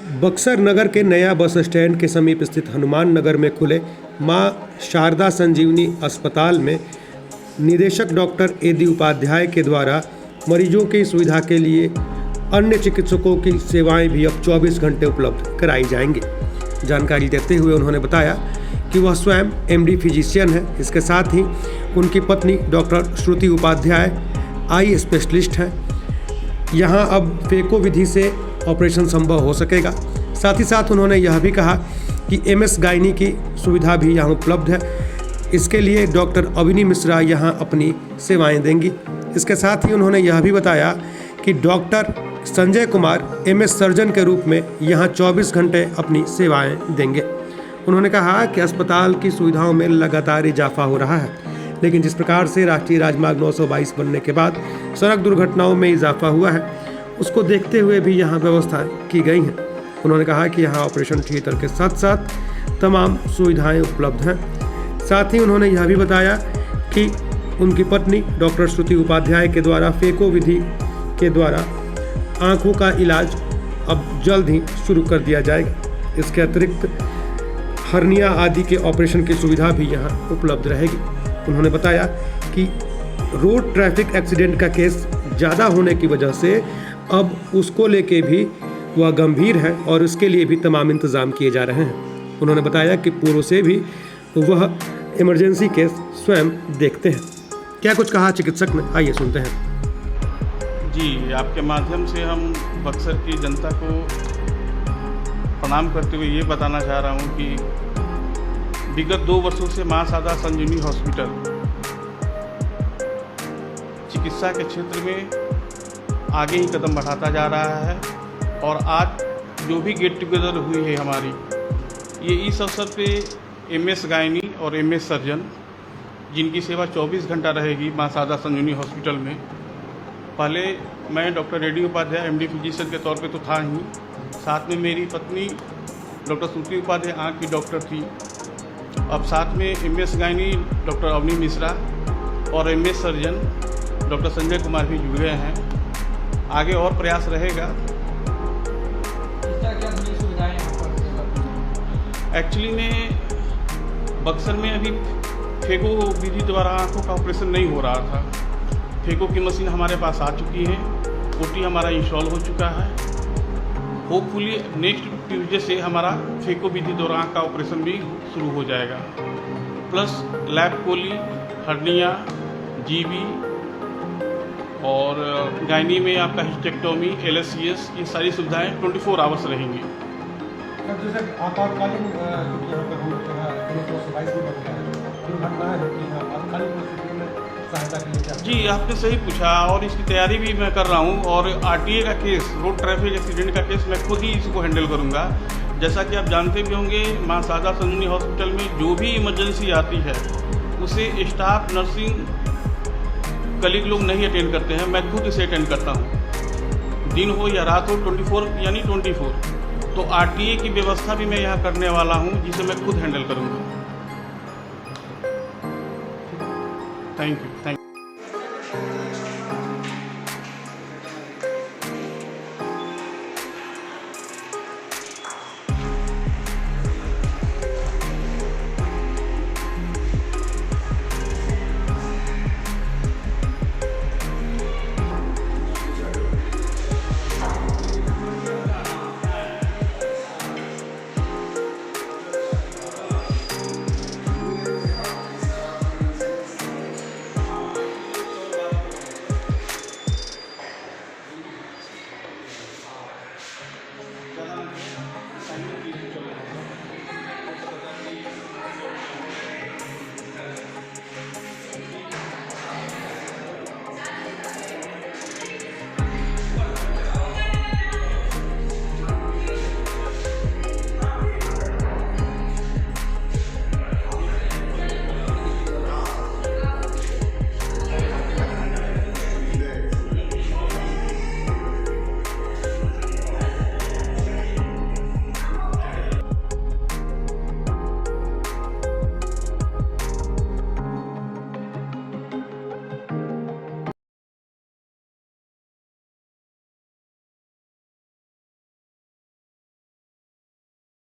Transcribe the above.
बक्सर नगर के नया bus stand के समीप स्थित हनुमान नगर में खुले मां शारदा संजीवनी अस्पताल में निदेशक डॉक्टर ए.डी. उपाध्याय के द्वारा मरीजों की सुविधा के लिए अन्य चिकित्सकों की सेवाएं भी अब 24 घंटे उपलब्ध कराई जाएंगी। जानकारी देते हुए उन्होंने बताया कि वह स्वयं एमडी फिजिशियन है। इसके साथ ही उनकी पत्नी डॉक्टर श्रुति उपाध्याय आई स्पेशलिस्ट हैं। यहाँ अब फेको विधि से ऑपरेशन संभव हो सकेगा। साथ ही साथ उन्होंने यह भी कहा कि एमएस गायनी की सुविधा भी यहाँ उपलब्ध है। इसके लिए डॉक्टर अविनी मिश्रा यहाँ अपनी सेवाएं देंगी। इसके साथ ही उन्होंने यह भी बताया कि doctor Sanjay Kumar MS surgeon के रूप में यहाँ 24 घंटे अपनी सेवाएं देंगे। उन्होंने कहा कि अस्पताल की सुविधाओं में लगातार इजाफा हो रहा है, लेकिन जिस प्रकार से राष्ट्रीय राजमार्ग 922 बनने के बाद सड़क दुर्घटनाओं में इजाफा हुआ है, उसको देखते हुए भी यहाँ व्यवस्था की गई हैं। उन्होंने कहा कि यहाँ ऑपरेशन थिएटर के साथ साथ तमाम सुविधाएं उपलब्ध हैं। साथ ही उन्होंने यह भी बताया कि उनकी पत्नी डॉक्टर श्रुति उपाध्याय के द्वारा फेको विधि के द्वारा आँखों का इलाज अब जल्द ही शुरू कर दिया जाएगा। इसके अतिरिक्त हर्निया आदि के ऑपरेशन की सुविधा भी यहाँ उपलब्ध रहेगी। उन्होंने बताया कि रोड ट्रैफिक एक्सीडेंट का केस ज़्यादा होने की वजह से अब उसको लेके भी वह गंभीर है और उसके लिए भी तमाम इंतज़ाम किए जा रहे हैं। उन्होंने बताया कि पूर्व से भी वह इमरजेंसी केस स्वयं देखते हैं। क्या कुछ कहा चिकित्सक ने, आइए सुनते हैं। जी, आपके माध्यम से हम बक्सर की जनता को प्रणाम करते हुए ये बताना चाह रहा हूँ कि विगत 2 वर्षों से मां शारदा संजीवनी हॉस्पिटल चिकित्सा के क्षेत्र में आगे ही कदम बढ़ाता जा रहा है और आज जो भी गेट टुगेदर हुई है हमारी, ये इस अवसर पे एमएस गायनी और एमएस सर्जन जिनकी सेवा 24 घंटा रहेगी मां शारदा संजीवनी हॉस्पिटल में। पहले मैं doctor A D. Upadhyay MD physician के तौर पे तो था ही, साथ में मेरी पत्नी डॉक्टर श्रुति उपाध्याय आँख की डॉक्टर थी। अब साथ में MS gynae doctor Avani Mishra और MS surgeon doctor Sanjay Kumar भी जुड़ गए हैं। आगे और प्रयास रहेगा। एक्चुअली में बक्सर में अभी फेको विधि द्वारा आँखों का ऑपरेशन नहीं हो रहा था। फेको की मशीन हमारे पास आ चुकी है, ओटी हमारा इंस्टॉल हो चुका है। होपफुली नेक्स्ट ट्यूजडे से हमारा फेको विधि द्वारा आँख का ऑपरेशन भी शुरू हो जाएगा। प्लस लैब कोली, हर्निया, जीबी और गायनी में आपका हिस्टेक्टोमी, एलएससीएस, ये सारी सुविधाएं 24 आवर्स रहेंगी। जैसे आपातकालीन यहाँ पर दुर्घटनाएं होती हैं, आपातकालीन परिस्थितियों में सहायता के लिए जी, आपने सही पूछा और इसकी तैयारी भी मैं कर रहा हूँ। और आरटीए का केस, रोड ट्रैफिक एक्सीडेंट का केस, मैं खुद ही इसको हैंडल करूँगा। जैसा कि आप जानते भी होंगे, मां शारदा संजीवनी हॉस्पिटल में जो भी इमरजेंसी आती है उसे स्टाफ, नर्सिंग कलीग लोग नहीं अटेंड करते हैं, मैं खुद इसे अटेंड करता हूँ। दिन हो या रात हो, 24 यानी 24। तो आरटीए की व्यवस्था भी मैं यहाँ करने वाला हूँ, जिसे मैं खुद हैंडल करूँगा। Thank you.